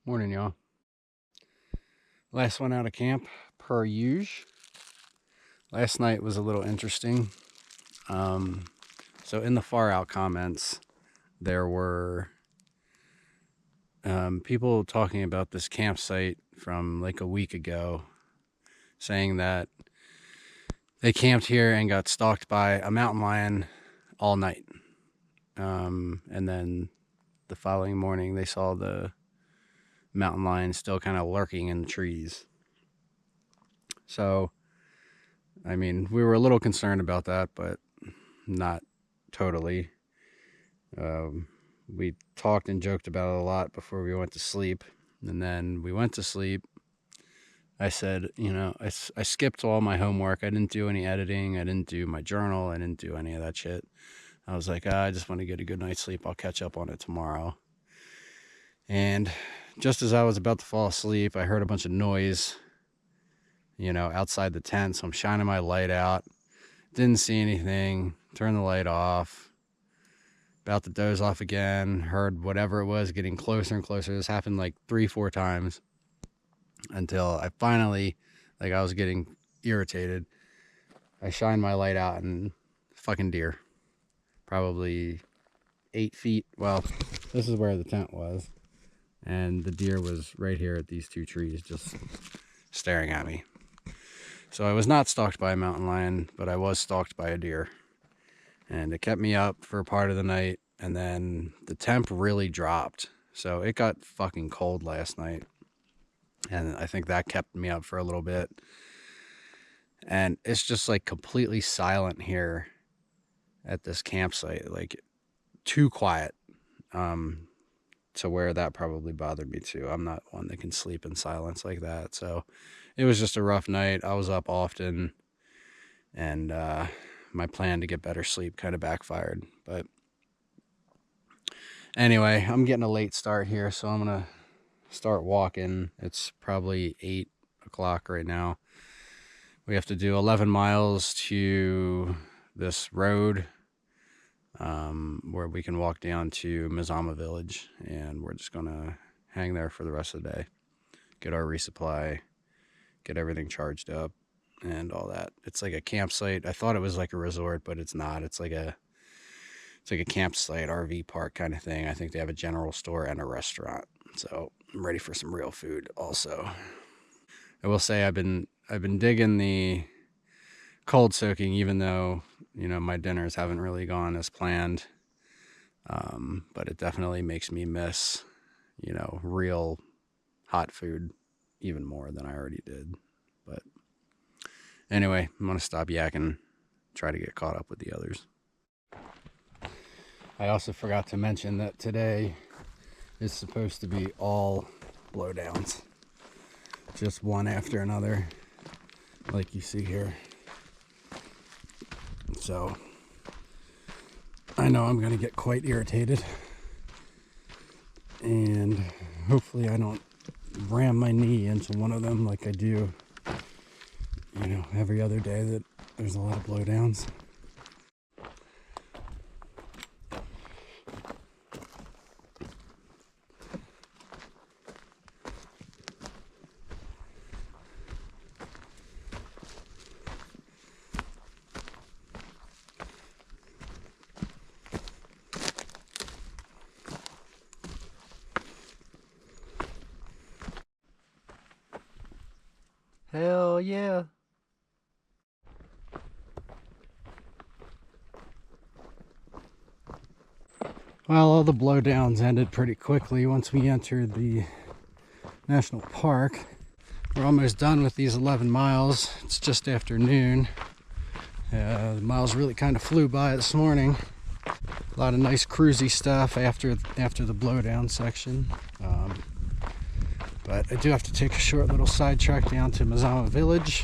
Morning, y'all. Last one out of camp, per usual. Last night was a little interesting. So in the far out comments, there were people talking about this campsite from like a week ago, saying that they camped here and got stalked by a mountain lion all night. And then the following morning, they saw the mountain lion still kind of lurking in the trees. So, I mean, we were a little concerned about that, but not totally. We talked and joked about it a lot before we went to sleep. And then we went to sleep. I said, I skipped all my homework. I didn't do any editing. I didn't do my journal. I didn't do any of that shit. I was like, I just want to get a good night's sleep. I'll catch up on it tomorrow. And just as I was about to fall asleep, I heard a bunch of noise, outside the tent. So I'm shining my light out. Didn't see anything. Turned the light off. About to doze off again. Heard whatever it was getting closer and closer. This happened like 3-4 times until I finally, I was getting irritated. I shined my light out and fucking deer. Probably 8 feet. Well, this is where the tent was. And the deer was right here at these 2 trees, just staring at me. So I was not stalked by a mountain lion, but I was stalked by a deer. And it kept me up for part of the night. And then the temp really dropped. So it got fucking cold last night. And I think that kept me up for a little bit. And it's just like completely silent here at this campsite. Like too quiet. To where that probably bothered me too. I'm not one that can sleep in silence like that. So it was just a rough night. I was up often. And my plan to get better sleep kind of backfired. But anyway, I'm getting a late start here, so I'm going to start walking. It's probably 8 o'clock right now. We have to do 11 miles to this road where we can walk down to Mazama village, and we're just going to hang there for the rest of the day, get our resupply, get everything charged up, and all that. It's like a campsite. I thought it was like a resort, but it's not. It's like a campsite, RV park kind of thing. I think they have a general store and a restaurant. So I'm ready for some real food also. I will say I've been digging the cold soaking, even though, my dinners haven't really gone as planned. But it definitely makes me miss, real hot food even more than I already did. But anyway, I'm going to stop yakking, try to get caught up with the others. I also forgot to mention that today is supposed to be all blowdowns. Just one after another, like you see here. So I know I'm going to get quite irritated. And hopefully I don't ram my knee into one of them like I do, every other day that there's a lot of blowdowns. Hell yeah. Well, all the blowdowns ended pretty quickly once we entered the national park. We're almost done with these 11 miles. It's just after noon. The miles really kind of flew by this morning. A lot of nice cruisy stuff after the blowdown section. But I do have to take a short little sidetrack down to Mazama village.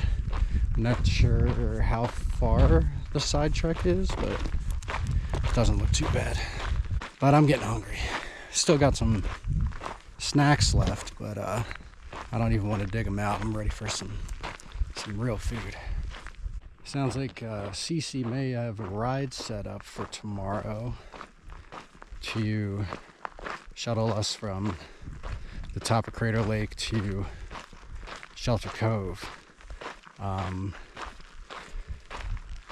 I'm not sure how far the sidetrack is, but it doesn't look too bad. But I'm getting hungry. Still got some snacks left, but I don't even want to dig them out. I'm ready for some real food. Sounds like Cece may have a ride set up for tomorrow to shuttle us from the top of Crater Lake to Shelter Cove.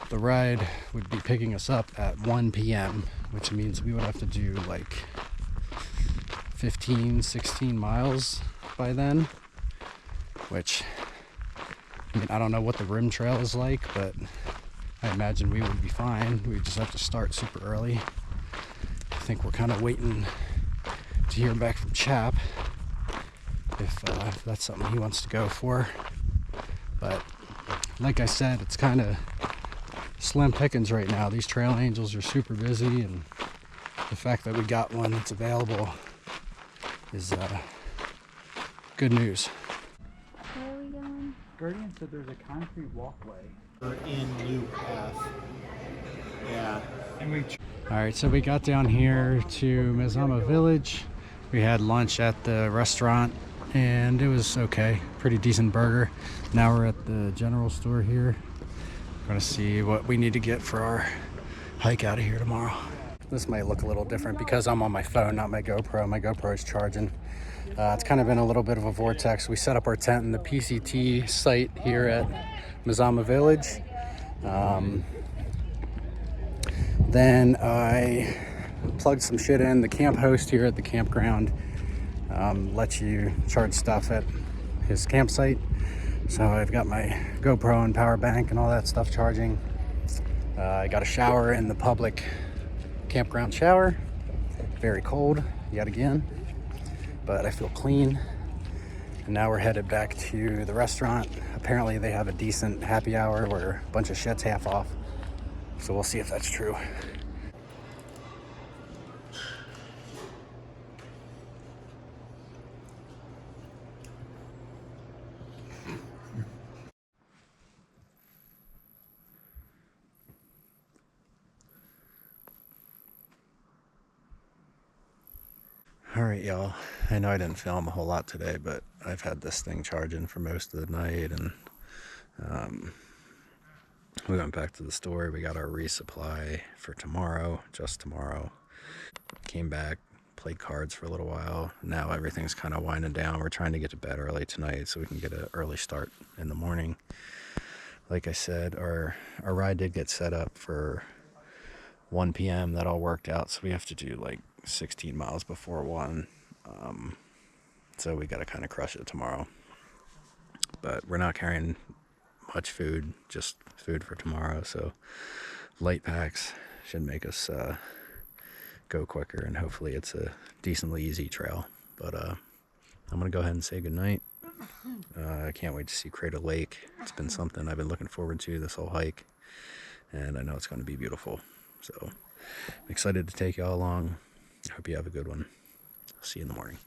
The ride would be picking us up at 1 p.m., which means we would have to do like 15, 16 miles by then, which, I mean, I don't know what the rim trail is like, but I imagine we would be fine. We just have to start super early. I think we're kind of waiting to hear back from Chap if that's something he wants to go for. But like I said, it's kind of slim pickings right now. These trail angels are super busy, and the fact that we got one that's available is good news. Where are we going? Guardian said there's a concrete walkway. We're in new path. Yeah. And we. Alright, so we got down here to Mazama Village. We had lunch at the restaurant and it was okay. Pretty decent burger. Now we're at the general store here. Gonna see what we need to get for our hike out of here tomorrow. This might look a little different because I'm on my phone, not my GoPro. My GoPro is charging. It's kind of been a little bit of a vortex. We set up our tent in the PCT site here at Mazama Village. Then I plugged some shit in. The camp host here at the campground lets you charge stuff at his campsite. So I've got my GoPro and power bank and all that stuff charging. I got a shower in the public campground shower. Very cold yet again, but I feel clean. And now we're headed back to the restaurant. Apparently they have a decent happy hour where a bunch of shit's half off. So we'll see if that's true. All right, y'all. I know I didn't film a whole lot today, but I've had this thing charging for most of the night, and we went back to the store. We got our resupply for tomorrow, just tomorrow. Came back, played cards for a little while. Now everything's kind of winding down. We're trying to get to bed early tonight so we can get an early start in the morning. Like I said, our ride did get set up for 1 p.m. That all worked out, so we have to do like 16 miles before 1. So we got to kind of crush it tomorrow. But we're not carrying much food, just food for tomorrow. So light packs should make us go quicker, and hopefully it's a decently easy trail. But I'm going to go ahead and say goodnight. I can't wait to see Crater Lake. It's been something I've been looking forward to this whole hike, and I know it's going to be beautiful. So I'm excited to take y'all along. I hope you have a good one. I'll see you in the morning.